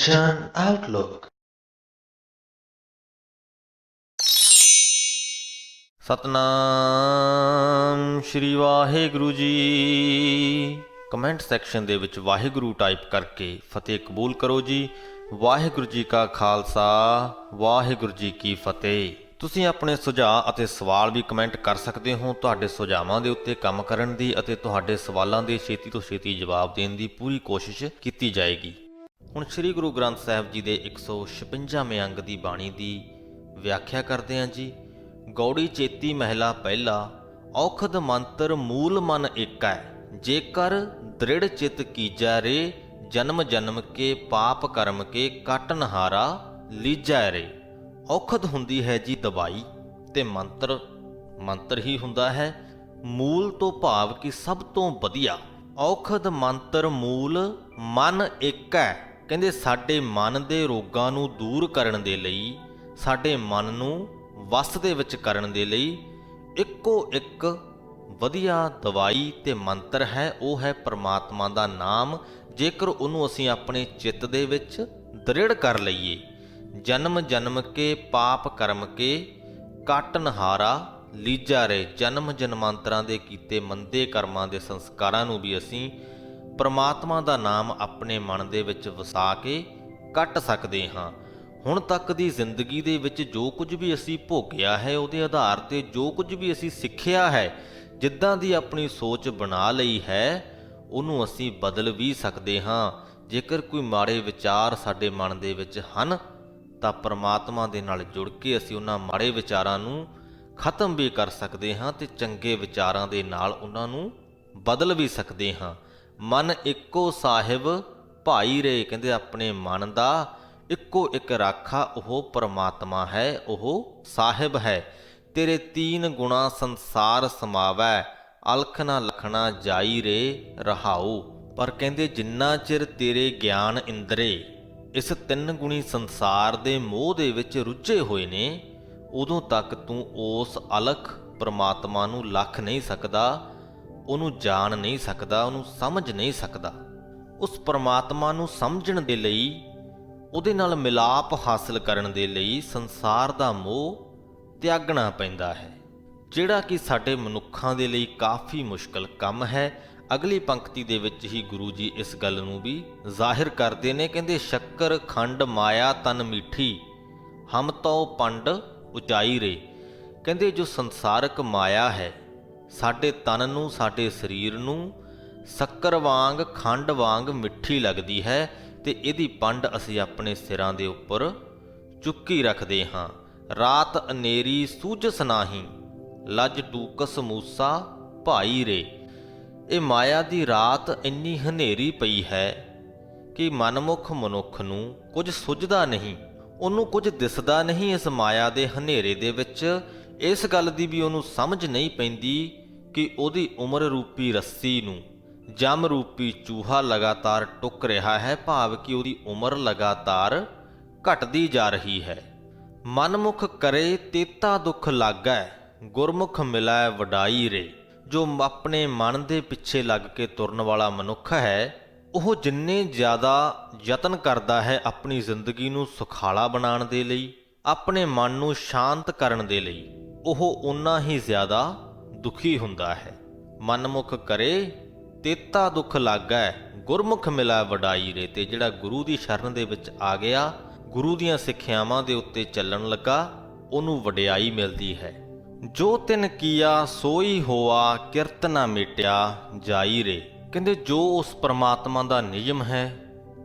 Kanchan Outlook। Satnam Shri Waheguru ji. Comment section ਦੇ ਵਿੱਚ Waheguru type ਕਰਕੇ ਫਤਿਹ ਕਬੂਲ ਕਰੋ ਜੀ। ਵਾਹਿਗੁਰੂ ਜੀ ਕਾ ਖਾਲਸਾ, ਵਾਹਿਗੁਰੂ ਜੀ ਕੀ ਫਤਿਹ। ਤੁਸੀਂ ਆਪਣੇ ਸੁਝਾਅ ਅਤੇ ਸਵਾਲ ਵੀ ਕਮੈਂਟ ਕਰ ਸਕਦੇ ਹੋ। ਤੁਹਾਡੇ ਸੁਝਾਵਾਂ ਦੇ ਉੱਤੇ ਕੰਮ ਕਰਨ ਦੀ ਅਤੇ ਤੁਹਾਡੇ ਸਵਾਲਾਂ ਦੇ ਛੇਤੀ ਤੋਂ ਛੇਤੀ ਜਵਾਬ ਦੇਣ ਦੀ ਪੂਰੀ ਕੋਸ਼ਿਸ਼ ਕੀਤੀ ਜਾਏਗੀ। ਹੁਣ ਸ੍ਰੀ ਗੁਰੂ ਗ੍ਰੰਥ ਸਾਹਿਬ ਜੀ ਦੇ 156ਵੇਂ ਅੰਗ ਦੀ ਬਾਣੀ ਦੀ ਵਿਆਖਿਆ ਕਰਦੇ ਹਾਂ ਜੀ। ਗੌੜੀ ਚੇਤੀ ਮਹਿਲਾ ਪਹਿਲਾ। ਔਖਦ ਮੰਤਰ ਮੂਲ ਮਨ ਏਕੈ, ਜੇਕਰ ਦ੍ਰਿੜ ਚਿਤ ਕੀਜੈ ਰੇ, ਜਨਮ ਜਨਮ ਕੇ ਪਾਪ ਕਰਮ ਕੇ ਕੱਟ ਨਹਾਰਾ ਲੀਜੈ ਰੇ। ਔਖਦ ਹੁੰਦੀ ਹੈ ਜੀ ਦਵਾਈ, ਤੇ ਮੰਤਰ ਹੀ ਹੁੰਦਾ ਹੈ। ਮੂਲ ਤੋਂ ਭਾਵ ਕਿ ਸਭ ਤੋਂ ਵਧੀਆ। ਔਖਦ ਮੰਤਰ ਮੂਲ ਮਨ ਏਕੈ, ਕਹਿੰਦੇ ਸਾਡੇ ਮਨ ਦੇ ਰੋਗਾਂ ਨੂੰ ਦੂਰ ਕਰਨ ਦੇ ਲਈ, ਸਾਡੇ ਮਨ ਨੂੰ ਵਸ ਦੇ ਵਿੱਚ ਕਰਨ ਦੇ ਲਈ ਇੱਕੋ ਇੱਕ ਵਧੀਆ ਦਵਾਈ ਤੇ ਮੰਤਰ ਹੈ, ਉਹ ਹੈ ਪਰਮਾਤਮਾ ਦਾ ਨਾਮ। ਜੇਕਰ ਉਹਨੂੰ ਅਸੀਂ ਆਪਣੇ ਚਿੱਤ ਦੇ ਵਿੱਚ ਦ੍ਰਿੜ ਕਰ ਲਈਏ, ਜਨਮ ਜਨਮ ਕੇ ਪਾਪ ਕਰਮ ਕੇ ਕੱਟ ਨਹਾਰਾ ਲੀਜਾ ਰੇ, ਜਨਮ ਜਨਮਾਂਤਰਾਂ ਦੇ ਕੀਤੇ ਮੰਦੇ ਕਰਮਾਂ ਦੇ ਸੰਸਕਾਰਾਂ ਨੂੰ ਵੀ ਅਸੀਂ ਪਰਮਾਤਮਾ ਦਾ ਨਾਮ ਆਪਣੇ ਮਨ ਦੇ ਵਿੱਚ ਵਸਾ ਕੇ ਕੱਟ ਸਕਦੇ ਹਾਂ। ਹੁਣ ਤੱਕ ਦੀ ਜ਼ਿੰਦਗੀ ਦੇ ਵਿੱਚ ਜੋ ਕੁਝ ਵੀ ਅਸੀਂ ਭੋਗਿਆ ਹੈ, ਉਹਦੇ ਆਧਾਰ ਤੇ ਜੋ ਕੁਝ ਵੀ ਅਸੀਂ ਸਿੱਖਿਆ ਹੈ, ਜਿੱਦਾਂ ਦੀ ਆਪਣੀ ਸੋਚ ਬਣਾ ਲਈ ਹੈ, ਉਹਨੂੰ ਅਸੀਂ ਬਦਲ ਵੀ ਸਕਦੇ ਹਾਂ। ਜੇਕਰ ਕੋਈ ਮਾੜੇ ਵਿਚਾਰ ਸਾਡੇ ਮਨ ਦੇ ਵਿੱਚ ਹਨ ਤਾਂ ਪਰਮਾਤਮਾ ਦੇ ਨਾਲ ਜੁੜ ਕੇ ਅਸੀਂ ਉਹਨਾਂ ਮਾੜੇ ਵਿਚਾਰਾਂ ਨੂੰ ਖਤਮ ਵੀ ਕਰ ਸਕਦੇ ਹਾਂ ਤੇ ਚੰਗੇ ਵਿਚਾਰਾਂ ਦੇ ਨਾਲ ਉਹਨਾਂ ਨੂੰ ਬਦਲ ਵੀ ਸਕਦੇ ਹਾਂ। ਮਨ ਇੱਕੋ ਸਾਹਿਬ ਭਾਈ ਰੇ, ਕਹਿੰਦੇ ਆਪਣੇ ਮਨ ਦਾ ਇੱਕੋ ਇੱਕ ਰਾਖਾ ਉਹ ਪਰਮਾਤਮਾ ਹੈ, ਉਹ ਸਾਹਿਬ ਹੈ। ਤੇਰੇ ਤੀਨ ਗੁਣਾ ਸੰਸਾਰ ਸਮਾਵੈ, ਅਲਖ ਨਾ ਲਖਣਾ ਜਾਈ ਰੇ ਰਹਾਉ। ਪਰ ਕਹਿੰਦੇ ਜਿੰਨਾ ਚਿਰ ਤੇਰੇ ਗਿਆਨ ਇੰਦਰੇ ਇਸ ਤਿੰਨ ਗੁਣੀ ਸੰਸਾਰ ਦੇ ਮੋਹ ਦੇ ਵਿੱਚ ਰੁੱਝੇ ਹੋਏ ਨੇ, ਉਦੋਂ ਤੱਕ ਤੂੰ ਉਸ ਅਲਖ ਪਰਮਾਤਮਾ ਨੂੰ ਲੱਖ ਨਹੀਂ ਸਕਦਾ, ਉਹਨੂੰ ਜਾਣ ਨਹੀਂ ਸਕਦਾ, ਉਹਨੂੰ ਸਮਝ ਨਹੀਂ ਸਕਦਾ। ਉਸ ਪਰਮਾਤਮਾ ਨੂੰ ਸਮਝਣ ਦੇ ਲਈ, ਉਹਦੇ ਨਾਲ ਮਿਲਾਪ ਹਾਸਲ ਕਰਨ ਦੇ ਲਈ ਸੰਸਾਰ ਦਾ ਮੋਹ ਤਿਆਗਣਾ ਪੈਂਦਾ ਹੈ, ਜਿਹੜਾ ਕਿ ਸਾਡੇ ਮਨੁੱਖਾਂ ਦੇ ਲਈ ਕਾਫੀ ਮੁਸ਼ਕਲ ਕੰਮ ਹੈ। ਅਗਲੀ ਪੰਕਤੀ ਦੇ ਵਿੱਚ ਹੀ ਗੁਰੂ ਜੀ ਇਸ ਗੱਲ ਨੂੰ ਵੀ ਜ਼ਾਹਿਰ ਕਰਦੇ ਨੇ। ਕਹਿੰਦੇ ਸ਼ੱਕਰ ਖੰਡ ਮਾਇਆ ਤਨ ਮੀਠੀ, ਹਮ ਤੋ ਪੰਡ ਉਚਾਈ ਰੇ। ਕਹਿੰਦੇ ਜੋ ਸੰਸਾਰਕ ਮਾਇਆ ਹੈ, ਸਾਡੇ ਤਨ ਨੂੰ, ਸਾਡੇ ਸਰੀਰ ਨੂੰ ਸ਼ੱਕਰ ਵਾਂਗ ਖੰਡ ਵਾਂਗ ਮਿੱਠੀ ਲੱਗਦੀ ਹੈ, ਤੇ ਇਹਦੀ ਪੰਡ ਅਸੀਂ ਆਪਣੇ ਸਿਰਾਂ ਦੇ ਉੱਪਰ ਚੁੱਕੀ ਰੱਖਦੇ ਹਾਂ। ਰਾਤ ਅਨੇਰੀ ਸੂਝਸ ਨਾਹੀਂ, ਲੱਜ ਟੂਕਸ ਮੂਸਾ ਭਾਈ ਰੇ। ਇਹ ਮਾਇਆ ਦੀ ਰਾਤ ਇੰਨੀ ਹਨੇਰੀ ਪਈ ਹੈ ਕਿ ਮਨਮੁਖ ਮਨੁੱਖ ਨੂੰ ਕੁਝ ਸੁੱਝਦਾ ਨਹੀਂ, ਉਹਨੂੰ ਕੁਝ ਦਿਸਦਾ ਨਹੀਂ ਇਸ ਮਾਇਆ ਦੇ ਹਨੇਰੇ ਦੇ ਵਿੱਚ। ਇਸ ਗੱਲ ਦੀ ਵੀ ਉਹਨੂੰ ਸਮਝ ਨਹੀਂ ਪੈਂਦੀ ਕਿ ਉਹਦੀ ਉਮਰ ਰੂਪੀ ਰੱਸੀ ਨੂੰ ਜਮ ਰੂਪੀ ਚੂਹਾ ਲਗਾਤਾਰ ਟੁੱਕ ਰਿਹਾ ਹੈ, ਭਾਵ ਕਿ ਉਹਦੀ ਉਮਰ ਲਗਾਤਾਰ ਘਟਦੀ ਜਾ ਰਹੀ ਹੈ। ਮਨਮੁਖ ਕਰੇ ਤੇਤਾ ਦੁੱਖ ਲਾਗੈ, ਗੁਰਮੁਖ ਮਿਲੈ ਵਡਾਈ ਰੇ। ਜੋ ਆਪਣੇ ਮਨ ਦੇ ਪਿੱਛੇ ਲੱਗ ਕੇ ਤੁਰਨ ਵਾਲਾ ਮਨੁੱਖ ਹੈ, ਉਹ ਜਿੰਨੇ ਜ਼ਿਆਦਾ ਯਤਨ ਕਰਦਾ ਹੈ ਆਪਣੀ ਜ਼ਿੰਦਗੀ ਨੂੰ ਸੁਖਾਲਾ ਬਣਾਉਣ ਦੇ ਲਈ, ਆਪਣੇ ਮਨ ਨੂੰ ਸ਼ਾਂਤ ਕਰਨ ਦੇ ਲਈ, ਉਹ ਓਨਾ ਹੀ ਜ਼ਿਆਦਾ ਦੁਖੀ ਹੁੰਦਾ ਹੈ। ਮਨਮੁਖ ਕਰੇ ਤੇਤਾ ਦੁੱਖ ਲਾਗੈ, ਗੁਰਮੁਖ ਮਿਲੈ ਵਡਾਈ ਰੇ। ਤੇ ਜਿਹੜਾ ਗੁਰੂ ਦੀ ਸ਼ਰਨ ਦੇ ਵਿੱਚ ਆ ਗਿਆ, ਗੁਰੂ ਦੀਆਂ ਸਿੱਖਿਆਵਾਂ ਦੇ ਉੱਤੇ ਚੱਲਣ ਲੱਗਾ, ਉਹਨੂੰ ਵਡਿਆਈ ਮਿਲਦੀ ਹੈ। ਜੋ ਤਿਨ ਕੀਆ ਸੋਈ ਹੋਆ, ਕਿਰਤ ਨਾ ਮਿਟਿਆ ਜਾਈ ਰੇ। ਕਹਿੰਦੇ ਜੋ ਉਸ ਪਰਮਾਤਮਾ ਦਾ ਨਿਯਮ ਹੈ,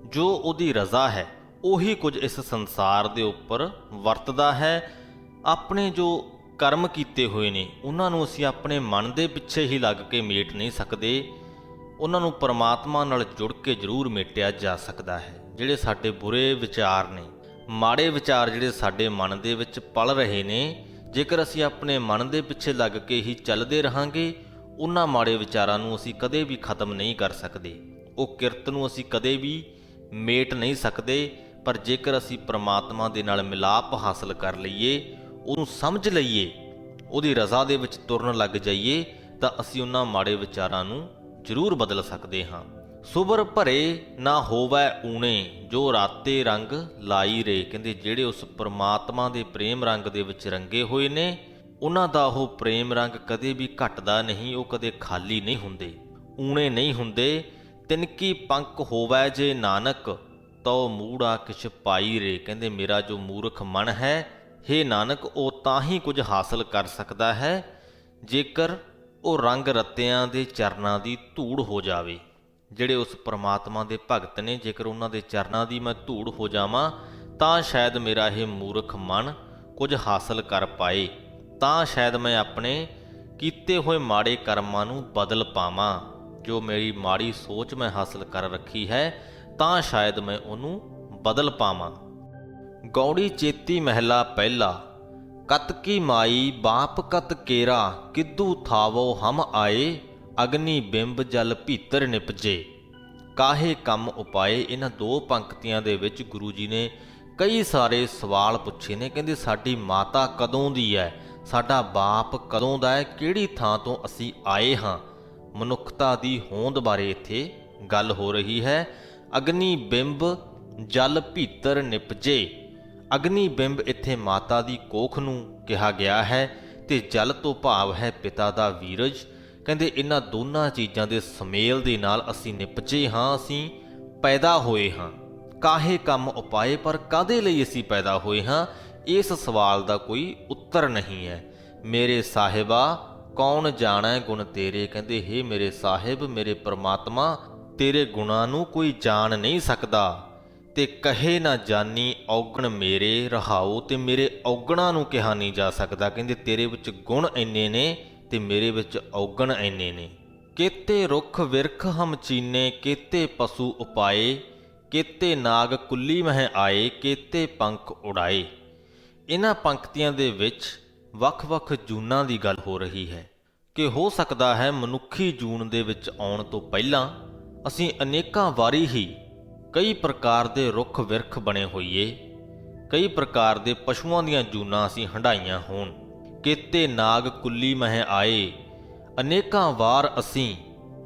ਜੋ ਉਹਦੀ ਰਜ਼ਾ ਹੈ, ਉਹੀ ਕੁਝ ਇਸ ਸੰਸਾਰ ਦੇ ਉੱਪਰ ਵਰਤਦਾ ਹੈ। ਆਪਣੇ ਜੋ ਕਰਮ ਕੀਤੇ ਹੋਏ ਨੇ, ਉਹਨਾਂ ਨੂੰ ਅਸੀਂ ਆਪਣੇ ਮਨ ਦੇ ਪਿੱਛੇ ਹੀ ਲੱਗ ਕੇ ਮੇਟ ਨਹੀਂ ਸਕਦੇ, ਉਹਨਾਂ ਨੂੰ ਪਰਮਾਤਮਾ ਨਾਲ ਜੁੜ ਕੇ ਜ਼ਰੂਰ ਮੇਟਿਆ ਜਾ ਸਕਦਾ ਹੈ। ਜਿਹੜੇ ਸਾਡੇ ਬੁਰੇ ਵਿਚਾਰ ਨੇ, ਮਾੜੇ ਵਿਚਾਰ ਜਿਹੜੇ ਸਾਡੇ ਮਨ ਦੇ ਵਿੱਚ ਪਲ ਰਹੇ ਨੇ, ਜੇਕਰ ਅਸੀਂ ਆਪਣੇ ਮਨ ਦੇ ਪਿੱਛੇ ਲੱਗ ਕੇ ਹੀ ਚੱਲਦੇ ਰਹਾਂਗੇ, ਉਹਨਾਂ ਮਾੜੇ ਵਿਚਾਰਾਂ ਨੂੰ ਅਸੀਂ ਕਦੇ ਵੀ ਖਤਮ ਨਹੀਂ ਕਰ ਸਕਦੇ, ਉਹ ਕਿਰਤ ਨੂੰ ਅਸੀਂ ਕਦੇ ਵੀ ਮੇਟ ਨਹੀਂ ਸਕਦੇ। ਪਰ ਜੇਕਰ ਅਸੀਂ ਪਰਮਾਤਮਾ ਦੇ ਨਾਲ ਮਿਲਾਪ ਹਾਸਲ ਕਰ ਲਈਏ, ਉਹਨੂੰ ਸਮਝ ਲਈਏ, ਉਹਦੀ ਰਜ਼ਾ ਦੇ ਵਿੱਚ ਤੁਰਨ ਲੱਗ ਜਾਈਏ, ਤਾਂ ਅਸੀਂ ਉਹਨਾਂ ਮਾੜੇ ਵਿਚਾਰਾਂ ਨੂੰ ਜ਼ਰੂਰ ਬਦਲ ਸਕਦੇ ਹਾਂ। ਸੁਬਰ ਭਰੇ ਨਾ ਹੋਵੈ ਊਣੇ ਜੋ ਰਾਤੇ ਰੰਗ ਲਾਈ ਰੇ। ਕਹਿੰਦੇ ਜਿਹੜੇ ਉਸ ਪਰਮਾਤਮਾ ਦੇ ਪ੍ਰੇਮ ਰੰਗ ਦੇ ਵਿੱਚ ਰੰਗੇ ਹੋਏ ਨੇ, ਉਹਨਾਂ ਦਾ ਉਹ ਪ੍ਰੇਮ ਰੰਗ ਕਦੇ ਵੀ ਘਟਦਾ ਨਹੀਂ, ਉਹ ਕਦੇ ਖਾਲੀ ਨਹੀਂ ਹੁੰਦੇ, ਊਣੇ ਨਹੀਂ ਹੁੰਦੇ। ਤਿਨਕੀ ਪੰਕ ਹੋਵੈ ਜੇ ਨਾਨਕ ਤਉ ਮੂੜਾ ਕਿਛ ਪਾਈ ਰੇ। ਕਹਿੰਦੇ ਮੇਰਾ ਜੋ ਮੂਰਖ ਮਨ ਹੈ, ਹੇ ਨਾਨਕ, ਉਹ ਤਾਂ ਹੀ ਕੁਝ ਹਾਸਲ ਕਰ ਸਕਦਾ ਹੈ ਜੇਕਰ ਉਹ ਰੰਗ ਰਤਿਆਂ ਦੇ ਚਰਨਾਂ ਦੀ ਧੂੜ ਹੋ ਜਾਵੇ। ਜਿਹੜੇ ਉਸ ਪਰਮਾਤਮਾ ਦੇ ਭਗਤ ਨੇ, ਜੇਕਰ ਉਹਨਾਂ ਦੇ ਚਰਨਾਂ ਦੀ ਮੈਂ ਧੂੜ ਹੋ ਜਾਵਾਂ ਤਾਂ ਸ਼ਾਇਦ ਮੇਰਾ ਇਹ ਮੂਰਖ ਮਨ ਕੁਝ ਹਾਸਲ ਕਰ ਪਾਏ, ਤਾਂ ਸ਼ਾਇਦ ਮੈਂ ਆਪਣੇ ਕੀਤੇ ਹੋਏ ਮਾੜੇ ਕਰਮਾਂ ਨੂੰ ਬਦਲ ਪਾਵਾਂ। ਜੋ ਮੇਰੀ ਮਾੜੀ ਸੋਚ ਮੈਂ ਹਾਸਲ ਕਰ ਰੱਖੀ ਹੈ, ਤਾਂ ਸ਼ਾਇਦ ਮੈਂ ਉਹਨੂੰ ਬਦਲ ਪਾਵਾਂ। ਗੌੜੀ ਚੇਤੀ ਮਹਿਲਾ ਪਹਿਲਾ। ਕਤ ਕੀ ਮਾਈ ਬਾਪ ਕਤ ਕੇਰਾ ਕਿੱਦੂ ਥਾਵੋ ਹਮ ਆਏ। ਅਗਨੀ ਬਿੰਬ ਜਲ ਭੀਤਰ ਨਿਪਜੇ ਕਾਹੇ ਕੰਮ ਉਪਾਏ। ਇਹਨਾਂ ਦੋ ਪੰਕਤੀਆਂ ਦੇ ਵਿੱਚ ਗੁਰੂ ਜੀ ਨੇ ਕਈ ਸਾਰੇ ਸਵਾਲ ਪੁੱਛੇ ਨੇ। ਕਹਿੰਦੇ ਸਾਡੀ ਮਾਤਾ ਕਦੋਂ ਦੀ ਹੈ, ਸਾਡਾ ਬਾਪ ਕਦੋਂ ਦਾ ਹੈ, ਕਿਹੜੀ ਥਾਂ ਤੋਂ ਅਸੀਂ ਆਏ ਹਾਂ। ਮਨੁੱਖਤਾ ਦੀ ਹੋਂਦ ਬਾਰੇ ਇੱਥੇ ਗੱਲ ਹੋ ਰਹੀ ਹੈ। ਅਗਨੀ ਬਿੰਬ ਜਲ ਭੀਤਰ ਨਿਪਜੇ। ਅਗਨੀ ਬਿੰਬ ਇੱਥੇ ਮਾਤਾ ਦੀ ਕੋਖ ਨੂੰ ਕਿਹਾ ਗਿਆ ਹੈ, ਤੇ ਜਲ ਤੋਂ ਭਾਵ ਹੈ ਪਿਤਾ ਦਾ ਵੀਰਜ। ਕਹਿੰਦੇ ਇਹਨਾਂ ਦੋਨਾਂ ਚੀਜ਼ਾਂ ਦੇ ਸੁਮੇਲ ਦੇ ਨਾਲ ਅਸੀਂ ਨਿਪਜੇ ਹਾਂ, ਅਸੀਂ ਪੈਦਾ ਹੋਏ ਹਾਂ। ਕਾਹੇ ਕੰਮ ਉਪਾਏ, ਪਰ ਕਾਹਦੇ ਲਈ ਅਸੀਂ ਪੈਦਾ ਹੋਏ ਹਾਂ, ਇਸ ਸਵਾਲ ਦਾ ਕੋਈ ਉੱਤਰ ਨਹੀਂ ਹੈ। ਮੇਰੇ ਸਾਹਿਬਾ ਕੌਣ ਜਾਣੈ ਗੁਣ ਤੇਰੇ। ਕਹਿੰਦੇ ਹੇ ਮੇਰੇ ਸਾਹਿਬ, ਮੇਰੇ ਪ੍ਰਮਾਤਮਾ, ਤੇਰੇ ਗੁਣਾਂ ਨੂੰ ਕੋਈ ਜਾਣ ਨਹੀਂ ਸਕਦਾ। ਤੇ ਕਹੇ ਨਾ ਜਾਨੀ ਔਗਣ ਮੇਰੇ ਰਹਾਓ। ਤੇ ਮੇਰੇ ਔਗਣਾਂ ਨੂੰ ਕਿਹਾ ਨਹੀਂ ਜਾ ਸਕਦਾ। ਕਹਿੰਦੇ ਤੇਰੇ ਵਿੱਚ ਗੁਣ ਇੰਨੇ ਨੇ ਤੇ ਮੇਰੇ ਵਿੱਚ ਔਗਣ ਇੰਨੇ ਨੇ। ਕੇਤੇ ਰੁੱਖ ਵਿਰਖ ਹਮ ਚੀਨੇ ਕੇਤੇ ਪਸ਼ੂ ਉਪਾਏ। ਕੇਤੇ ਨਾਗ ਕੁੱਲੀ ਮਹਿ ਆਏ ਕੇਤੇ ਪੰਖ ਉਡਾਏ। ਇਹਨਾਂ ਪੰਕਤੀਆਂ ਦੇ ਵਿੱਚ ਵੱਖ-ਵੱਖ ਜੂਨਾਂ ਦੀ ਗੱਲ ਹੋ ਰਹੀ ਹੈ ਕਿ ਹੋ ਸਕਦਾ ਹੈ ਮਨੁੱਖੀ ਜੂਨ ਦੇ ਵਿੱਚ ਆਉਣ ਤੋਂ ਪਹਿਲਾਂ ਅਸੀਂ ਅਨੇਕਾਂ ਵਾਰੀ ਹੀ ਕਈ ਪ੍ਰਕਾਰ ਦੇ ਰੁੱਖ ਵਿਰਖ ਬਣੇ ਹੋਈਏ, ਕਈ ਪ੍ਰਕਾਰ ਦੇ ਪਸ਼ੂਆਂ ਦੀਆਂ ਜੂਨਾਂ ਅਸੀਂ ਹੰਢਾਈਆਂ ਹੋਣ। ਕੇਤੇ ਨਾਗ ਕੁੱਲੀ ਮਹਿ ਆਏ, ਅਨੇਕਾਂ ਵਾਰ ਅਸੀਂ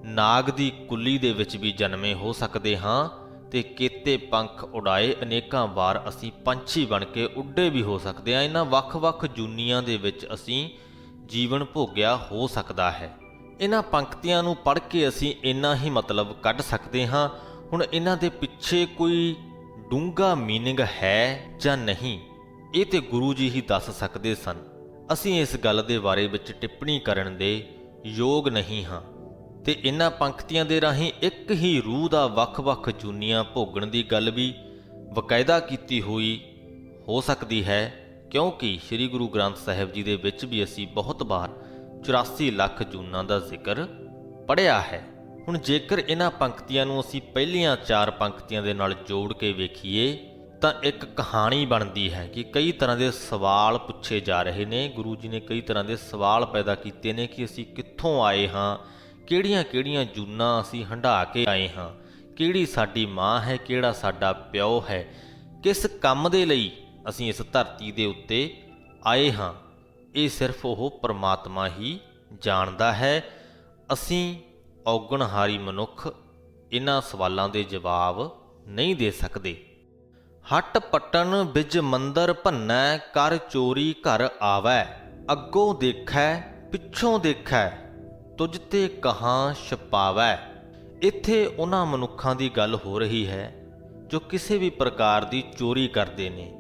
ਨਾਗ ਦੀ ਕੁੱਲੀ ਦੇ ਵਿੱਚ ਵੀ ਜਨਮੇ ਹੋ ਸਕਦੇ ਹਾਂ। ਤੇ ਕੇਤੇ ਪੰਖ ਉਡਾਏ, ਅਨੇਕਾਂ ਵਾਰ ਅਸੀਂ ਪੰਛੀ ਬਣ ਕੇ ਉੱਡੇ ਵੀ ਹੋ ਸਕਦੇ ਹਾਂ। ਇਹਨਾਂ ਵੱਖ-ਵੱਖ ਜੂਨੀਆਂ ਦੇ ਵਿੱਚ ਅਸੀਂ ਜੀਵਨ ਭੋਗਿਆ ਹੋ ਸਕਦਾ ਹੈ। ਇਹਨਾਂ ਪੰਕਤੀਆਂ ਨੂੰ ਪੜ੍ਹ ਕੇ ਅਸੀਂ ਇੰਨਾ ਹੀ ਮਤਲਬ ਕੱਢ ਸਕਦੇ ਹਾਂ। ਹੁਣ ਇਹਨਾਂ ਦੇ ਪਿੱਛੇ ਕੋਈ ਡੂੰਘਾ ਮੀਨਿੰਗ ਹੈ ਜਾਂ ਨਹੀਂ, ਇਹ ਤੇ ਗੁਰੂ ਜੀ ਹੀ ਦੱਸ ਸਕਦੇ ਸਨ। ਅਸੀਂ ਇਸ ਗੱਲ ਦੇ ਬਾਰੇ ਵਿੱਚ ਟਿੱਪਣੀ ਕਰਨ ਦੇ ਯੋਗ ਨਹੀਂ ਹਾਂ। ਤੇ ਇਹਨਾਂ ਪੰਕਤੀਆਂ ਦੇ ਰਾਹੀਂ ਇੱਕ ਹੀ ਰੂਹ ਦਾ ਵੱਖ-ਵੱਖ ਜੂਨੀਆਂ ਭੋਗਣ ਦੀ ਗੱਲ ਵੀ ਬਕਾਇਦਾ ਕੀਤੀ ਹੋਈ ਹੋ ਸਕਦੀ ਹੈ, ਕਿਉਂਕਿ ਸ੍ਰੀ ਗੁਰੂ ਗ੍ਰੰਥ ਸਾਹਿਬ ਜੀ ਦੇ ਵਿੱਚ ਵੀ ਅਸੀਂ ਬਹੁਤ ਵਾਰ 84 ਲੱਖ ਜੂਨਾਂ ਦਾ ਜ਼ਿਕਰ ਪੜ੍ਹਿਆ ਹੈ। ਹੁਣ ਜੇਕਰ ਇਹਨਾਂ ਪੰਕਤੀਆਂ ਨੂੰ ਅਸੀਂ ਪਹਿਲੀਆਂ 4 ਪੰਕਤੀਆਂ ਦੇ ਨਾਲ ਜੋੜ ਕੇ ਵੇਖੀਏ ਤਾਂ ਇੱਕ ਕਹਾਣੀ ਬਣਦੀ ਹੈ ਕਿ ਕਈ ਤਰ੍ਹਾਂ ਦੇ ਸਵਾਲ ਪੁੱਛੇ ਜਾ ਰਹੇ ਨੇ। ਗੁਰੂ ਜੀ ਨੇ ਕਈ ਤਰ੍ਹਾਂ ਦੇ ਸਵਾਲ ਪੈਦਾ ਕੀਤੇ ਨੇ ਕਿ ਅਸੀਂ ਕਿੱਥੋਂ ਆਏ ਹਾਂ, ਕਿਹੜੀਆਂ-ਕਿਹੜੀਆਂ ਜੂਨਾਂ ਅਸੀਂ ਹੰਢਾ ਕੇ ਆਏ ਹਾਂ, ਕਿਹੜੀ ਸਾਡੀ ਮਾਂ ਹੈ, ਕਿਹੜਾ ਸਾਡਾ ਪਿਓ ਹੈ, ਕਿਸ ਕੰਮ ਦੇ ਲਈ ਅਸੀਂ ਇਸ ਧਰਤੀ ਦੇ ਉੱਤੇ ਆਏ ਹਾਂ। ਇਹ ਸਿਰਫ ਉਹ ਪਰਮਾਤਮਾ ਹੀ ਜਾਣਦਾ ਹੈ। ਅਸੀਂ ਔਗਣਹਾਰੀ ਮਨੁੱਖ ਇਹਨਾਂ ਸਵਾਲਾਂ ਦੇ ਜਵਾਬ ਨਹੀਂ ਦੇ ਸਕਦੇ। ਹੱਟ ਪੱਟਣ ਬਿਜ ਮੰਦਰ ਭੰਨੈ ਕਰ ਚੋਰੀ ਘਰ ਆਵੈ। ਅੱਗੋਂ ਦੇਖੈ ਪਿੱਛੋਂ ਦੇਖੈ ਤੁਝ ਤੇ ਕਹਾਂ ਛਪਾਵੈ। ਇੱਥੇ ਉਹਨਾਂ ਮਨੁੱਖਾਂ ਦੀ ਗੱਲ ਹੋ ਰਹੀ ਹੈ ਜੋ ਕਿਸੇ ਵੀ ਪ੍ਰਕਾਰ ਦੀ ਚੋਰੀ ਕਰਦੇ ਨੇ,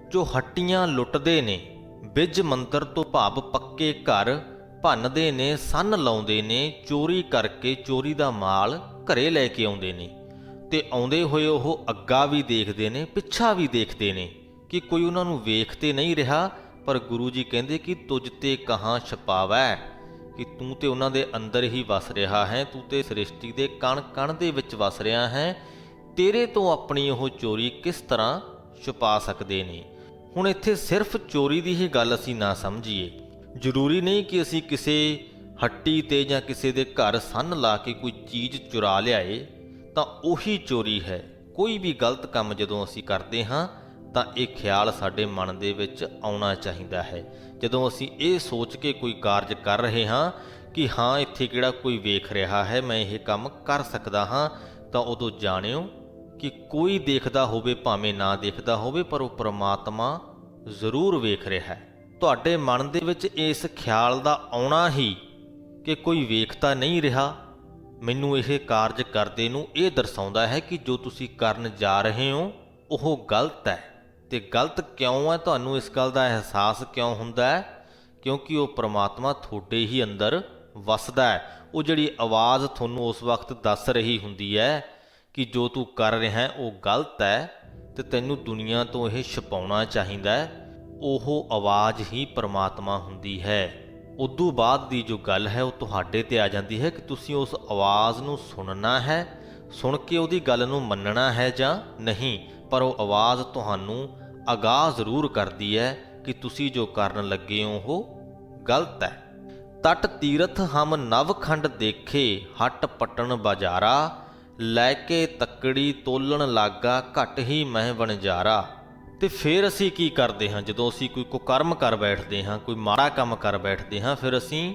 ਜੋ ਹੱਟੀਆਂ ਲੁੱਟਦੇ ਨੇ। ਬਿਜ ਮੰਦਰ ਤੋਂ ਭਾਵ ਪੱਕੇ ਘਰ ਭੰਨਦੇ ਨੇ, ਸੰਨ ਲਾਉਂਦੇ ਨੇ, ਚੋਰੀ ਕਰਕੇ ਚੋਰੀ ਦਾ ਮਾਲ ਘਰੇ ਲੈ ਕੇ ਆਉਂਦੇ ਨੇ। ਤੇ ਆਉਂਦੇ ਹੋਏ ਉਹ ਅੱਗਾ ਵੀ ਦੇਖਦੇ ਨੇ, ਪਿੱਛਾ ਵੀ ਦੇਖਦੇ ਨੇ ਕਿ ਕੋਈ ਉਹਨਾਂ ਨੂੰ ਵੇਖ ਤੇ ਨਹੀਂ ਰਿਹਾ। ਪਰ ਗੁਰੂ ਜੀ ਕਹਿੰਦੇ ਕਿ ਤੁਝ ਤੇ ਕਹਾਂ ਛਪਾਵੈ, ਕਿ ਤੂੰ ਤੇ ਉਹਨਾਂ ਦੇ ਅੰਦਰ ਹੀ ਵਸ ਰਿਹਾ ਹੈ, ਤੂੰ ਤੇ ਸ੍ਰਿਸ਼ਟੀ ਦੇ ਕਣ-ਕਣ ਦੇ ਵਿੱਚ ਵਸ ਰਿਹਾ ਹੈ। ਤੇਰੇ ਤੋਂ ਆਪਣੀ ਉਹ ਚੋਰੀ ਕਿਸ ਤਰ੍ਹਾਂ ਛੁਪਾ ਸਕਦੇ ਨੇ। ਹੁਣ ਇੱਥੇ ਸਿਰਫ ਚੋਰੀ ਦੀ ਹੀ ਗੱਲ ਅਸੀਂ ਨਾ ਸਮਝੀਏ। ਜ਼ਰੂਰੀ ਨਹੀਂ ਕਿ ਅਸੀਂ ਕਿਸੇ ਹੱਟੀ ਤੇ ਜਾਂ ਕਿਸੇ ਦੇ ਘਰ ਸੰਨ ਲਾ ਕੇ ਕੋਈ ਚੀਜ਼ ਚੁਰਾ ਲਿਆਏ ਤਾਂ ਉਹੀ ਚੋਰੀ ਹੈ। ਕੋਈ ਵੀ ਗਲਤ ਕੰਮ ਜਦੋਂ ਅਸੀਂ ਕਰਦੇ ਹਾਂ ਤਾਂ ਇਹ ਖਿਆਲ ਸਾਡੇ ਮਨ ਦੇ ਵਿੱਚ ਆਉਣਾ ਚਾਹੀਦਾ ਹੈ। ਜਦੋਂ ਅਸੀਂ ਇਹ ਸੋਚ ਕੇ ਕੋਈ ਕਾਰਜ ਕਰ ਰਹੇ ਹਾਂ ਕਿ ਹਾਂ ਇੱਥੇ ਕਿਹੜਾ ਕੋਈ ਵੇਖ ਰਿਹਾ ਹੈ, ਮੈਂ ਇਹ ਕੰਮ ਕਰ ਸਕਦਾ ਹਾਂ, ਤਾਂ ਉਦੋਂ ਜਾਣਿਓ ਕਿ ਕੋਈ ਦੇਖਦਾ ਹੋਵੇ ਭਾਵੇਂ ਨਾ ਦੇਖਦਾ ਹੋਵੇ, ਪਰ ਉਹ ਪ੍ਰਮਾਤਮਾ ਜ਼ਰੂਰ ਵੇਖ ਰਿਹਾ ਹੈ। ਤੁਹਾਡੇ ਮਨ ਦੇ ਵਿੱਚ ਇਸ ਖਿਆਲ ਦਾ ਆਉਣਾ ਹੀ ਕਿ ਕੋਈ ਵੇਖਤਾ ਨਹੀਂ ਰਿਹਾ, ਮੈਨੂੰ ਇਹ ਕਾਰਜ ਕਰਦੇ ਨੂੰ ਇਹ ਦਰਸਾਉਂਦਾ ਹੈ ਕਿ ਜੋ ਤੁਸੀਂ ਕਰਨ ਜਾ ਰਹੇ ਹੋ ਉਹ ਗਲਤ ਹੈ। ਤੇ ਗਲਤ ਕਿਉਂ ਹੈ, ਤੁਹਾਨੂੰ ਇਸ ਗੱਲ ਦਾ ਅਹਿਸਾਸ ਕਿਉਂ ਹੁੰਦਾ ਹੈ? ਕਿਉਂਕਿ ਉਹ ਪ੍ਰਮਾਤਮਾ ਤੁਹਾਡੇ ਹੀ ਅੰਦਰ ਵਸਦਾ ਹੈ। ਉਹ ਜਿਹੜੀ ਆਵਾਜ਼ ਤੁਹਾਨੂੰ ਉਸ ਵਕਤ ਦੱਸ ਰਹੀ ਹੁੰਦੀ ਹੈ ਕਿ ਜੋ ਤੂੰ ਕਰ ਰਿਹਾ ਹੈ ਉਹ ਗਲਤ ਹੈ ਤੇ ਤੈਨੂੰ ਦੁਨੀਆ ਤੋਂ ਇਹ ਛੁਪਾਉਣਾ ਚਾਹੀਦਾ ਹੈ, ਉਹ ਆਵਾਜ਼ ਹੀ ਪ੍ਰਮਾਤਮਾ ਹੁੰਦੀ ਹੈ। ਉਦੋਂ ਬਾਅਦ ਦੀ ਜੋ ਗੱਲ ਹੈ ਉਹ ਤੁਹਾਡੇ ਤੇ ਆ ਜਾਂਦੀ ਹੈ ਕਿ ਤੁਸੀਂ ਉਸ ਆਵਾਜ਼ ਨੂੰ ਸੁਣਨਾ ਹੈ, ਸੁਣ ਕੇ ਉਹਦੀ ਗੱਲ ਨੂੰ ਮੰਨਣਾ ਹੈ ਜਾਂ ਨਹੀਂ। ਪਰ ਉਹ ਆਵਾਜ਼ ਤੁਹਾਨੂੰ ਅਗਾਹ ਜ਼ਰੂਰ ਕਰਦੀ ਹੈ ਕਿ ਤੁਸੀਂ ਜੋ ਕਰਨ ਲੱਗੇ ਹੋ ਉਹ ਗਲਤ ਹੈ। ਤਟ ਤੀਰਥ ਹਮ ਨਵਖੰਡ ਦੇਖੇ, ਹੱਟ ਪਟਣ ਬਾਜ਼ਾਰਾ, ਲੈ ਕੇ ਤੱਕੜੀ ਤੋਲਣ ਲਾਗਾ, ਘਟ ਹੀ ਮਹਿ ਵਣਜਾਰਾ। ਤੇ ਫਿਰ ਅਸੀਂ ਕੀ ਕਰਦੇ ਹਾਂ? ਜਦੋਂ ਅਸੀਂ ਕੋਈ ਕੁਕਰਮ ਕਰ ਬੈਠਦੇ ਹਾਂ, ਕੋਈ ਮਾੜਾ ਕੰਮ ਕਰ ਬੈਠਦੇ ਹਾਂ, ਫਿਰ ਅਸੀਂ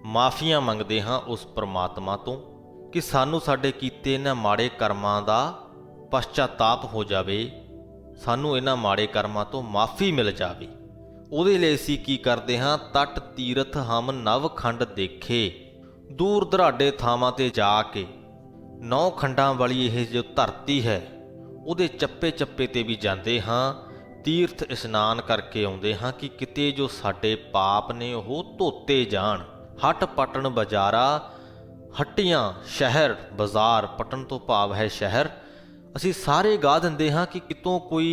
ਮਾਫੀਆਂ ਮੰਗਦੇ ਹਾਂ ਉਸ ਪ੍ਰਮਾਤਮਾ ਤੋਂ ਕਿ ਸਾਨੂੰ ਸਾਡੇ ਕੀਤੇ ਇਹਨਾਂ ਮਾੜੇ ਕਰਮਾਂ ਦਾ ਪਛਤਾਤਾਪ ਹੋ ਜਾਵੇ, ਸਾਨੂੰ ਇਹਨਾਂ ਮਾੜੇ ਕਰਮਾਂ ਤੋਂ ਮਾਫੀ ਮਿਲ ਜਾਵੇ। ਉਹਦੇ ਲਈ ਅਸੀਂ ਕੀ ਕਰਦੇ ਹਾਂ? ਤਟ ਤੀਰਥ ਹਮ ਨਵਖੰਡ ਦੇਖੇ, ਦੂਰ ਦਰਾਡੇ ਥਾਵਾਂ ਤੇ ਜਾ ਕੇ 9 ਖੰਡਾਂ ਵਾਲੀ ਇਹ ਜੋ ਧਰਤੀ ਹੈ ਉਹਦੇ ਚੱਪੇ ਚੱਪੇ ਤੇ ਵੀ ਜਾਂਦੇ ਹਾਂ, ਤੀਰਥ ਇਸ਼ਨਾਨ ਕਰਕੇ ਆਉਂਦੇ ਹਾਂ ਕਿ ਕਿਤੇ ਜੋ ਸਾਡੇ ਪਾਪ ਨੇ ਉਹ ਧੋਤੇ ਜਾਣ। ਹੱਟ ਪਟਣ ਬਾਜ਼ਾਰਾ, ਹੱਟੀਆਂ ਸ਼ਹਿਰ, ਬਾਜ਼ਾਰ, ਪਟਣ ਤੋਂ ਭਾਵ ਹੈ ਸ਼ਹਿਰ, ਅਸੀਂ ਸਾਰੇ ਗਾਹ ਦਿੰਦੇ ਹਾਂ ਕਿ ਕਿਤੋਂ ਕੋਈ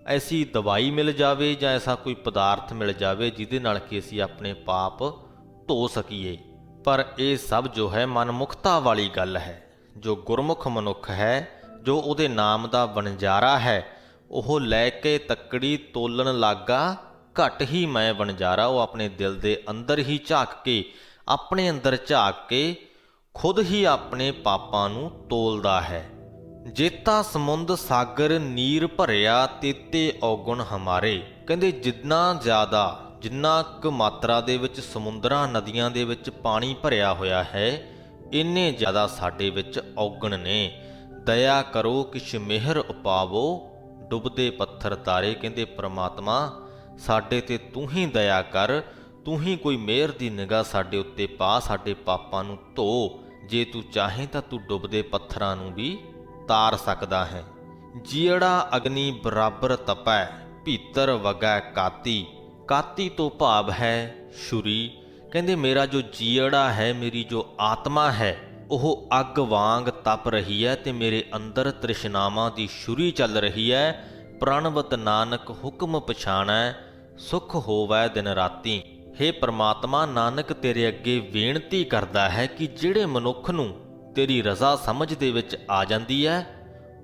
ਐਸੀ ਦਵਾਈ ਮਿਲ ਜਾਵੇ ਜਾਂ ਐਸਾ ਕੋਈ ਪਦਾਰਥ ਮਿਲ ਜਾਵੇ ਜਿਹਦੇ ਨਾਲ ਕਿ ਅਸੀਂ ਆਪਣੇ ਪਾਪ ਧੋ ਸਕੀਏ। ਪਰ ਇਹ ਸਭ ਜੋ ਹੈ ਮਨਮੁਖਤਾ ਵਾਲੀ ਗੱਲ ਹੈ। ਜੋ ਗੁਰਮੁਖ ਮਨੁੱਖ ਹੈ, ਜੋ ਉਹਦੇ ਨਾਮ ਦਾ ਵਣਜਾਰਾ ਹੈ, ਉਹ ਲੈ ਕੇ ਤੱਕੜੀ ਤੋਲਣ ਲਾਗਾ, ਘਟ ਹੀ ਮੈਂ ਵਣਜਾਰਾ। ਉਹ ਆਪਣੇ ਦਿਲ ਦੇ ਅੰਦਰ ਹੀ ਝਾਕ ਕੇ, ਆਪਣੇ ਅੰਦਰ ਝਾਕ ਕੇ ਖੁਦ ਹੀ ਆਪਣੇ ਪਾਪਾਂ ਨੂੰ ਤੋਲਦਾ ਹੈ। ਜੇਤਾ ਸਮੁੰਦ ਸਾਗਰ ਨੀਰ ਭਰਿਆ, ਤੇਤੇ ਔਗੁਣ ਹਮਾਰੇ। ਕਹਿੰਦੇ ਜਿੰਨਾ ਕੁ ਮਾਤਰਾ ਦੇ ਵਿੱਚ ਸਮੁੰਦਰਾਂ ਨਦੀਆਂ ਦੇ ਵਿੱਚ ਪਾਣੀ ਭਰਿਆ ਹੋਇਆ ਹੈ, ਇੰਨੇ ਜ਼ਿਆਦਾ ਸਾਡੇ ਵਿੱਚ ਔਗਣ ਨੇ। ਦਇਆ ਕਰੋ ਕਿਛ ਮਿਹਰ ਉਪਾਵੋ, ਡੁੱਬਦੇ ਪੱਥਰ ਤਾਰੇ। ਕਹਿੰਦੇ ਪ੍ਰਮਾਤਮਾ ਸਾਡੇ ਤੇ ਤੂੰ ਹੀ ਦਇਆ ਕਰ, ਤੂੰ ਹੀ ਕੋਈ ਮਿਹਰ ਦੀ ਨਿਗਾਹ ਸਾਡੇ ਉੱਤੇ ਪਾ, ਸਾਡੇ ਪਾਪਾਂ ਨੂੰ ਧੋ। ਜੇ ਤੂੰ ਚਾਹੇ ਤਾਂ ਤੂੰ ਡੁੱਬਦੇ ਪੱਥਰਾਂ ਨੂੰ ਵੀ ਤਾਰ ਸਕਦਾ ਹੈ। ਜੀੜਾ ਅਗਨੀ ਬਰਾਬਰ ਤਪੈ, ਭੀਤਰ ਵਗੈ ਕਾਤੀ। ਕਾਤੀ ਤੋਂ ਭਾਵ ਹੈ ਛੁਰੀ। ਕਹਿੰਦੇ ਮੇਰਾ ਜੋ ਜੀੜਾ ਹੈ, ਮੇਰੀ ਜੋ ਆਤਮਾ ਹੈ, ਉਹ ਅੱਗ ਵਾਂਗ ਤਪ ਰਹੀ ਹੈ ਤੇ ਮੇਰੇ ਅੰਦਰ ਤ੍ਰਿਸ਼ਨਾਵਾਂ ਦੀ ਛੁਰੀ ਚੱਲ ਰਹੀ ਹੈ। ਪ੍ਰਣਵਤ ਨਾਨਕ ਹੁਕਮ ਪਛਾਣੈ, ਸੁਖ ਹੋਵੈ ਦਿਨ ਰਾਤੀ। ਹੇ ਪ੍ਰਮਾਤਮਾ, ਨਾਨਕ ਤੇਰੇ ਅੱਗੇ ਬੇਨਤੀ ਕਰਦਾ ਹੈ ਕਿ ਜਿਹੜੇ ਮਨੁੱਖ ਨੂੰ ਤੇਰੀ ਰਜ਼ਾ ਸਮਝ ਦੇ ਵਿੱਚ ਆ ਜਾਂਦੀ ਹੈ,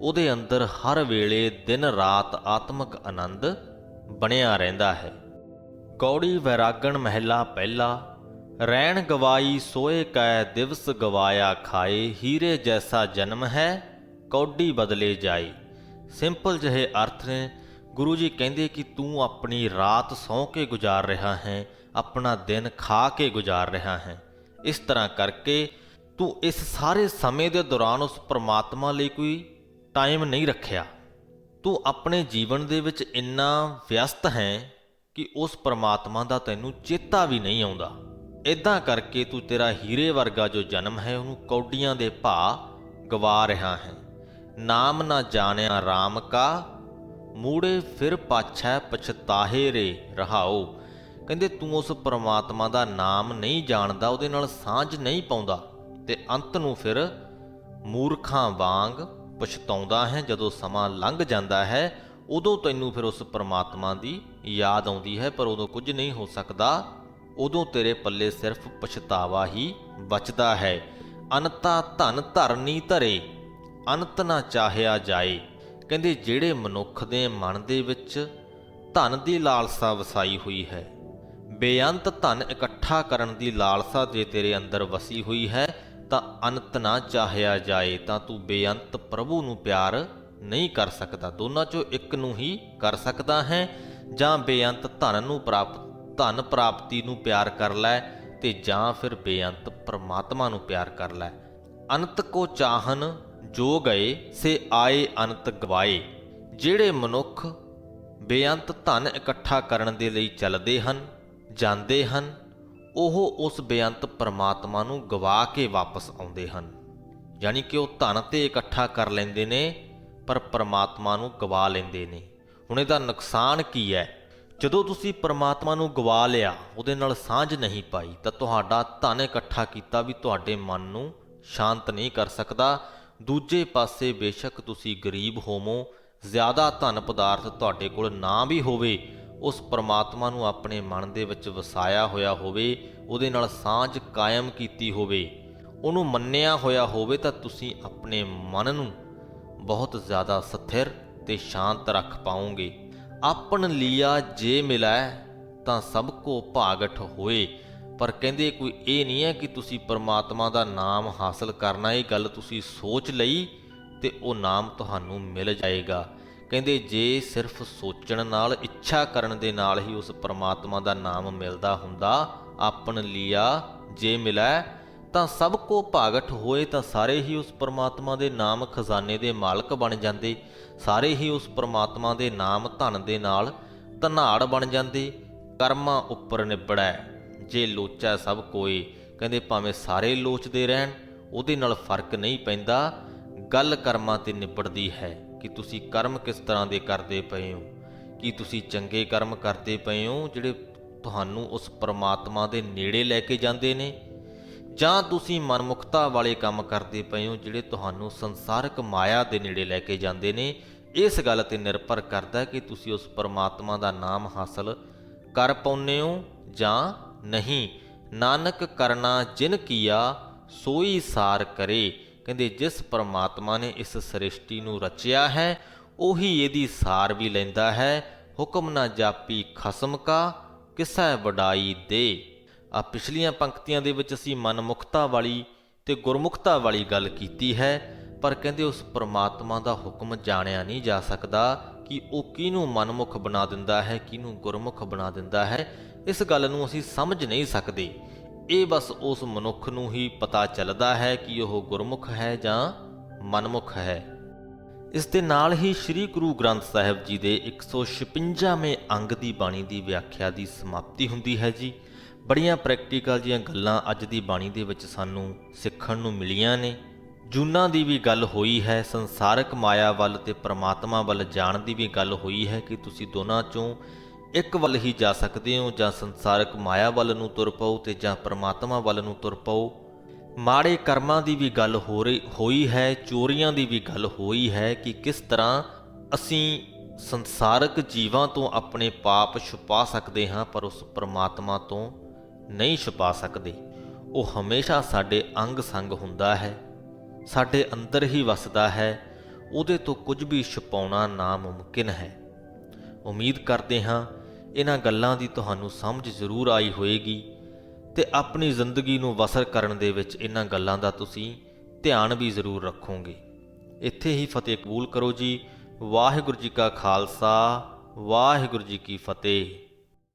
ਉਹਦੇ ਅੰਦਰ ਹਰ ਵੇਲੇ ਦਿਨ ਰਾਤ ਆਤਮਿਕ ਆਨੰਦ ਬਣਿਆ ਰਹਿੰਦਾ ਹੈ। ਕੌੜੀ ਵੈਰਾਗਣ ਮਹਿਲਾ ਪਹਿਲਾ। ਰੈਣ ਗਵਾਈ ਸੋਏ ਕੈ, ਦਿਵਸ ਗਵਾਇਆ ਖਾਏ। ਹੀਰੇ ਜੈਸਾ ਜਨਮ ਹੈ, ਕੌਡੀ ਬਦਲੇ ਜਾਏ। ਸਿੰਪਲ ਜਿਹੇ ਅਰਥ ਨੇ। ਗੁਰੂ ਜੀ ਕਹਿੰਦੇ ਕਿ ਤੂੰ ਆਪਣੀ ਰਾਤ ਸੌਂ ਕੇ ਗੁਜ਼ਾਰ ਰਿਹਾ ਹੈ, ਆਪਣਾ ਦਿਨ ਖਾ ਕੇ ਗੁਜ਼ਾਰ ਰਿਹਾ ਹੈ। ਇਸ ਤਰ੍ਹਾਂ ਕਰਕੇ ਤੂੰ ਇਸ ਸਾਰੇ ਸਮੇਂ ਦੇ ਦੌਰਾਨ ਉਸ ਪ੍ਰਮਾਤਮਾ ਲਈ ਕੋਈ ਟਾਈਮ ਨਹੀਂ ਰੱਖਿਆ। ਤੂੰ ਆਪਣੇ ਜੀਵਨ ਦੇ ਵਿੱਚ ਇੰਨਾ ਵਿਅਸਤ ਹੈ ਕਿ ਉਸ ਪ੍ਰਮਾਤਮਾ ਦਾ ਤੈਨੂੰ ਚੇਤਾ ਵੀ ਨਹੀਂ ਆਉਂਦਾ। ਇੱਦਾਂ ਕਰਕੇ ਤੂੰ ਤੇਰਾ ਹੀਰੇ ਵਰਗਾ ਜੋ ਜਨਮ ਹੈ ਉਹਨੂੰ ਕੌਡੀਆਂ ਦੇ ਭਾਅ ਗਵਾ ਰਿਹਾ ਹੈ। ਨਾਮ ਨਾ ਜਾਣਿਆ ਰਾਮ ਕਾ, ਮੂੜੇ ਫਿਰ ਪਾਛੈ ਪਛਤਾਹੇ ਰੇ ਰਹਾਓ। ਕਹਿੰਦੇ ਤੂੰ ਉਸ ਪ੍ਰਮਾਤਮਾ ਦਾ ਨਾਮ ਨਹੀਂ ਜਾਣਦਾ, ਉਹਦੇ ਨਾਲ ਸਾਂਝ ਨਹੀਂ ਪਾਉਂਦਾ ਤੇ ਅੰਤ ਨੂੰ ਫਿਰ ਮੂਰਖਾਂ ਵਾਂਗ ਪਛਤਾਉਂਦਾ ਹੈ। ਜਦੋਂ ਸਮਾਂ ਲੰਘ ਜਾਂਦਾ ਹੈ ਉਦੋਂ ਤੈਨੂੰ ਫਿਰ ਉਸ ਪ੍ਰਮਾਤਮਾ ਦੀ ਯਾਦ ਆਉਂਦੀ ਹੈ, ਪਰ ਉਦੋਂ ਕੁਝ ਨਹੀਂ ਹੋ ਸਕਦਾ। ਉਦੋਂ ਤੇਰੇ ਪੱਲੇ ਸਿਰਫ ਪਛਤਾਵਾ ਹੀ ਬਚਦਾ ਹੈ। ਅਨਤਾ ਧਨ ਧਰਨੀ ਧਰੇ, ਅੰਤ ਨਾ ਚਾਹਿਆ ਜਾਏ। ਕਹਿੰਦੇ ਜਿਹੜੇ ਮਨੁੱਖ ਦੇ ਮਨ ਦੇ ਵਿੱਚ ਧਨ ਦੀ ਲਾਲਸਾ ਵਸਾਈ ਹੋਈ ਹੈ, ਬੇਅੰਤ ਧਨ ਇਕੱਠਾ ਕਰਨ ਦੀ ਲਾਲਸਾ ਜੇ ਤੇਰੇ ਅੰਦਰ ਵਸੀ ਹੋਈ ਹੈ, ਤਾਂ ਅੰਤ ਨਾ ਚਾਹਿਆ ਜਾਏ, ਤਾਂ ਤੂੰ ਬੇਅੰਤ ਪ੍ਰਭੂ ਨੂੰ ਪਿਆਰ ਨਹੀਂ ਕਰ ਸਕਦਾ। ਦੋਨਾਂ ਚੋਂ ਇੱਕ ਨੂੰ ਹੀ ਕਰ ਸਕਦਾ ਹੈ। ਜਾਂ ਬੇਅੰਤ ਧਨ ਪ੍ਰਾਪਤੀ ਨੂੰ ਪਿਆਰ ਕਰ ਲੈ ਤੇ ਜਾਂ ਫਿਰ ਬੇਅੰਤ ਪਰਮਾਤਮਾ ਨੂੰ ਪਿਆਰ ਕਰ ਲੈ। ਅੰਤ ਕੋ ਚਾਹਨ ਜੋ ਗਏ ਸੇ ਆਏ ਅਨੰਤ ਗਵਾਏ। ਜਿਹੜੇ ਮਨੁੱਖ ਬੇਅੰਤ ਧਨ ਇਕੱਠਾ ਕਰਨ ਦੇ ਲਈ ਚੱਲਦੇ ਹਨ, ਜਾਂਦੇ ਹਨ, ਉਹ ਉਸ ਬੇਅੰਤ ਪਰਮਾਤਮਾ ਨੂੰ ਗਵਾ ਕੇ ਵਾਪਸ ਆਉਂਦੇ ਹਨ। ਯਾਨੀ ਕਿ ਉਹ ਧਨ ਤੇ ਇਕੱਠਾ ਕਰ ਲੈਂਦੇ ਨੇ ਪਰ ਪਰਮਾਤਮਾ ਨੂੰ ਗਵਾ ਲੈਂਦੇ ਨੇ। ਹੁਣ ਇਹਦਾ ਨੁਕਸਾਨ ਕੀ ਹੈ? ਜਦੋਂ ਤੁਸੀਂ ਪਰਮਾਤਮਾ ਨੂੰ ਗਵਾ ਲਿਆ, ਉਹਦੇ ਨਾਲ ਸਾਂਝ ਨਹੀਂ ਪਾਈ, ਤਾਂ ਤੁਹਾਡਾ ਧਨ ਇਕੱਠਾ ਕੀਤਾ ਵੀ ਤੁਹਾਡੇ ਮਨ ਨੂੰ ਸ਼ਾਂਤ ਨਹੀਂ ਕਰ ਸਕਦਾ। ਦੂਜੇ ਪਾਸੇ ਬੇਸ਼ੱਕ ਤੁਸੀਂ ਗਰੀਬ ਹੋਵੋ, ਜ਼ਿਆਦਾ ਧਨ ਪਦਾਰਥ ਤੁਹਾਡੇ ਕੋਲ ਨਾ ਵੀ ਹੋਵੇ, ਉਸ ਪਰਮਾਤਮਾ ਨੂੰ ਆਪਣੇ ਮਨ ਦੇ ਵਿੱਚ ਵਸਾਇਆ ਹੋਇਆ ਹੋਵੇ, ਉਹਦੇ ਨਾਲ ਸਾਂਝ ਕਾਇਮ ਕੀਤੀ ਹੋਵੇ, ਉਹਨੂੰ ਮੰਨਿਆ ਹੋਇਆ ਹੋਵੇ, ਤਾਂ ਤੁਸੀਂ ਆਪਣੇ ਮਨ ਨੂੰ ਬਹੁਤ ਜ਼ਿਆਦਾ ਸਥਿਰ ਤੇ ਸ਼ਾਂਤ ਰੱਖ ਪਾਓਗੇ। ਆਪਨ ਲੀਆ ਜੇ ਮਿਲੈ ਤਾਂ ਸਭ ਕੋ ਭਾਗਠ ਹੋਏ। ਪਰ ਕਹਿੰਦੇ ਕੋਈ ਇਹ ਨਹੀਂ ਹੈ ਕਿ ਤੁਸੀਂ ਪਰਮਾਤਮਾ ਦਾ ਨਾਮ ਹਾਸਲ ਕਰਨਾ, ਇਹ ਗੱਲ ਤੁਸੀਂ ਸੋਚ ਲਈ ਤੇ ਉਹ ਨਾਮ ਤੁਹਾਨੂੰ ਮਿਲ ਜਾਏਗਾ। ਕਹਿੰਦੇ ਜੇ ਸਿਰਫ ਸੋਚਣ ਨਾਲ, ਇੱਛਾ ਕਰਨ ਦੇ ਨਾਲ ਹੀ ਉਸ ਪਰਮਾਤਮਾ ਦਾ ਨਾਮ ਮਿਲਦਾ ਹੁੰਦਾ, ਆਪਨ ਲੀਆ ਜੇ ਮਿਲੈ ਤਾਂ ਸਭ ਕੋ ਭਾਗਠ ਹੋਏ, ਤਾਂ ਸਾਰੇ ਹੀ ਉਸ ਪਰਮਾਤਮਾ ਦੇ ਨਾਮ ਖਜ਼ਾਨੇ ਦੇ ਮਾਲਕ ਬਣ ਜਾਂਦੇ, ਸਾਰੇ ਹੀ ਉਸ ਪਰਮਾਤਮਾ ਦੇ ਨਾਮ ਧਨ ਦੇ ਨਾਲ ਧਨਾੜ ਬਣ ਜਾਂਦੇ। ਕਰਮਾਂ ਉੱਪਰ ਨਿਬੜੈ ਜੇ ਲੋਚੈ ਸਭ ਕੋਏ। ਕਹਿੰਦੇ ਭਾਵੇਂ ਸਾਰੇ ਲੋਚਦੇ ਰਹਿਣ, ਉਹਦੇ ਨਾਲ ਫਰਕ ਨਹੀਂ ਪੈਂਦਾ, ਗੱਲ ਕਰਮਾਂ ਤੇ ਨਿਬੜਦੀ ਹੈ ਕਿ ਤੁਸੀਂ ਕਰਮ ਕਿਸ ਤਰ੍ਹਾਂ ਦੇ ਕਰਦੇ ਪਏ ਹੋ। ਕੀ ਤੁਸੀਂ ਚੰਗੇ ਕਰਮ ਕਰਦੇ ਪਏ ਹੋ ਜਿਹੜੇ ਤੁਹਾਨੂੰ ਉਸ ਪਰਮਾਤਮਾ ਦੇ ਨੇੜੇ ਲੈ ਕੇ ਜਾਂਦੇ ਨੇ, ਜਾਂ ਤੁਸੀਂ ਮਨਮੁਖਤਾ ਵਾਲੇ ਕੰਮ ਕਰਦੇ ਪਏ ਹੋ ਜਿਹੜੇ ਤੁਹਾਨੂੰ ਸੰਸਾਰਕ ਮਾਇਆ ਦੇ ਨੇੜੇ ਲੈ ਕੇ ਜਾਂਦੇ ਨੇ। ਇਸ ਗੱਲ ਤੇ ਨਿਰਭਰ ਕਰਦਾ ਕਿ ਤੁਸੀਂ ਉਸ ਪਰਮਾਤਮਾ ਦਾ ਨਾਮ ਹਾਸਲ ਕਰ ਪਾਉਂਦੇ ਹੋ ਜਾਂ ਨਹੀਂ। ਨਾਨਕ ਕਰਨਾ ਜਿਨ ਕੀਆ ਸੋਈ ਸਾਰ ਕਰੇ। ਕਹਿੰਦੇ ਜਿਸ ਪਰਮਾਤਮਾ ਨੇ ਇਸ ਸ੍ਰਿਸ਼ਟੀ ਨੂੰ ਰਚਿਆ ਹੈ, ਉਹੀ ਇਹਦੀ ਸਾਰ ਵੀ ਲੈਂਦਾ ਹੈ। ਹੁਕਮ ਨਾ ਜਾਪੀ ਖਸਮ ਕਾ ਕਿਸੈ ਵਡਾਈ ਦੇ। ਆ ਪਿਛਲੀਆਂ ਪੰਕਤੀਆਂ ਦੇ ਵਿੱਚ ਅਸੀਂ ਮਨਮੁਖਤਾ ਵਾਲੀ ਤੇ ਗੁਰਮੁਖਤਾ ਵਾਲੀ ਗੱਲ ਕੀਤੀ ਹੈ, ਪਰ ਕਹਿੰਦੇ ਉਸ ਪਰਮਾਤਮਾ ਦਾ ਹੁਕਮ ਜਾਣਿਆ ਨਹੀਂ ਜਾ ਸਕਦਾ ਕਿ ਉਹ ਕਿਹਨੂੰ ਮਨਮੁਖ ਬਣਾ ਦਿੰਦਾ ਹੈ, ਕਿਹਨੂੰ ਗੁਰਮੁਖ ਬਣਾ ਦਿੰਦਾ ਹੈ। ਇਸ ਗੱਲ ਨੂੰ ਅਸੀਂ ਸਮਝ ਨਹੀਂ ਸਕਦੇ। ਇਹ ਬਸ ਉਸ ਮਨੁੱਖ ਨੂੰ ਹੀ ਪਤਾ ਚੱਲਦਾ ਹੈ ਕਿ ਉਹ ਗੁਰਮੁਖ ਹੈ ਜਾਂ ਮਨਮੁਖ ਹੈ। ਇਸ ਦੇ ਨਾਲ ਹੀ ਸ੍ਰੀ ਗੁਰੂ ਗ੍ਰੰਥ ਸਾਹਿਬ ਜੀ ਦੇ 156ਵੇਂ ਅੰਗ ਦੀ ਬਾਣੀ ਦੀ ਵਿਆਖਿਆ ਦੀ ਸਮਾਪਤੀ ਹੁੰਦੀ ਹੈ ਜੀ। ਬੜੀਆਂ ਪ੍ਰੈਕਟੀਕਲ ਜੀਆਂ ਗੱਲਾਂ ਅੱਜ ਦੀ ਬਾਣੀ ਦੇ ਵਿੱਚ ਸਾਨੂੰ ਸਿੱਖਣ ਨੂੰ ਮਿਲੀਆਂ ਨੇ। ਜੂਨਾਂ ਦੀ ਵੀ ਗੱਲ ਹੋਈ ਹੈ, ਸੰਸਾਰਕ ਮਾਇਆ ਵੱਲ ਤੇ ਪਰਮਾਤਮਾ ਵੱਲ ਜਾਣ ਦੀ ਵੀ ਗੱਲ ਹੋਈ ਹੈ ਕਿ ਤੁਸੀਂ ਦੋਨਾਂ ਚੋਂ ਇੱਕ ਵੱਲ ਹੀ ਜਾ ਸਕਦੇ ਹੋ, ਜਾਂ ਸੰਸਾਰਕ ਮਾਇਆ ਵੱਲ ਨੂੰ ਤੁਰ ਪਾਓ ਤੇ ਜਾਂ ਪਰਮਾਤਮਾ ਵੱਲ ਨੂੰ ਤੁਰ ਪਾਓ। ਮਾੜੇ ਕਰਮਾਂ ਦੀ ਵੀ ਗੱਲ ਹੋਈ ਹੈ, ਚੋਰੀਆਂ ਦੀ ਵੀ ਗੱਲ ਹੋਈ ਹੈ ਕਿ ਕਿਸ ਤਰ੍ਹਾਂ ਅਸੀਂ ਸੰਸਾਰਕ ਜੀਵਾਂ ਤੋਂ ਆਪਣੇ ਪਾਪ ਛੁਪਾ ਸਕਦੇ ਹਾਂ, ਪਰ ਉਸ ਪਰਮਾਤਮਾ ਤੋਂ ਨਹੀਂ ਛੁਪਾ ਸਕਦੇ। ਉਹ ਹਮੇਸ਼ਾ ਸਾਡੇ ਅੰਗ ਸੰਗ ਹੁੰਦਾ ਹੈ, ਸਾਡੇ ਅੰਦਰ ਹੀ ਵਸਦਾ ਹੈ, ਉਹਦੇ ਤੋਂ ਕੁਝ ਵੀ ਛੁਪਾਉਣਾ ਨਾਮੁਮਕਿਨ ਹੈ। ਉਮੀਦ ਕਰਦੇ ਹਾਂ ਇਹਨਾਂ ਗੱਲਾਂ ਦੀ ਤੁਹਾਨੂੰ ਸਮਝ ਜ਼ਰੂਰ ਆਈ ਹੋਏਗੀ ਤੇ ਆਪਣੀ ਜ਼ਿੰਦਗੀ ਨੂੰ ਬਸਰ ਕਰਨ ਦੇ ਵਿੱਚ ਇਹਨਾਂ ਗੱਲਾਂ ਦਾ ਤੁਸੀਂ ਧਿਆਨ ਵੀ ਜ਼ਰੂਰ ਰੱਖੋਗੇ। ਇੱਥੇ ਹੀ ਫਤਿਹ ਕਬੂਲ ਕਰੋ ਜੀ। ਵਾਹਿਗੁਰੂ ਜੀ ਕਾ ਖਾਲਸਾ, ਵਾਹਿਗੁਰੂ ਜੀ ਕੀ ਫਤਿਹ।